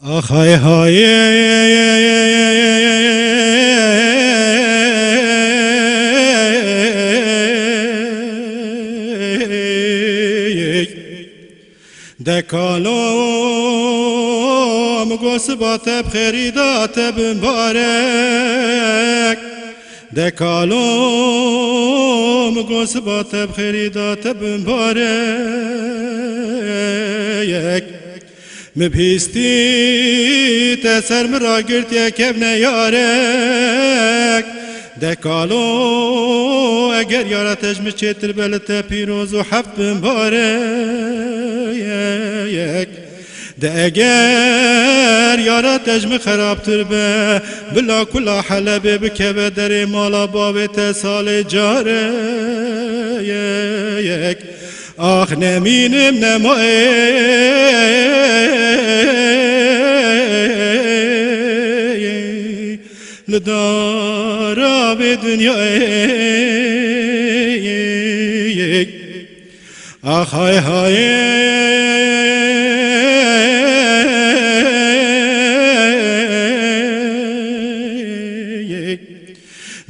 آخای های دکالوم گوسبات بخریدات بمبارک دکالوم گوسبات بخریدات بمبارک مبیستی تسر مرا گرت یکب نیارک دکالو اگر یارتش مچیتر بلت پیروز و حفت بمبارک ده اگر یارتش مخرابتر به بلا کلا حلبه بکبه در مالا بابت سال جارک آخ نمینم نمایی لدارا به دنیای آخ های های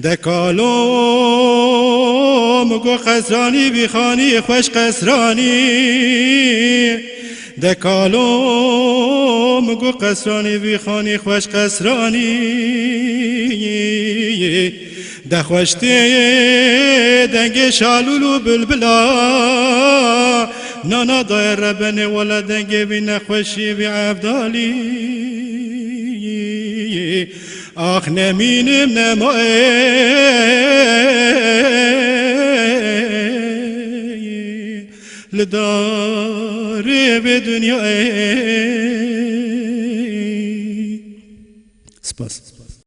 دکالو مگو خسرانی بیخانی خوش قسرانی دکالو مگو قسرانی بیخانی خوش قسرانی دخوشتی دنگ شالولو بلبلا نانا دایر ربنه ولا دنگ بی نخوشی بی عبدالی آخ نمینم نمایی لداره به دنیای سپاس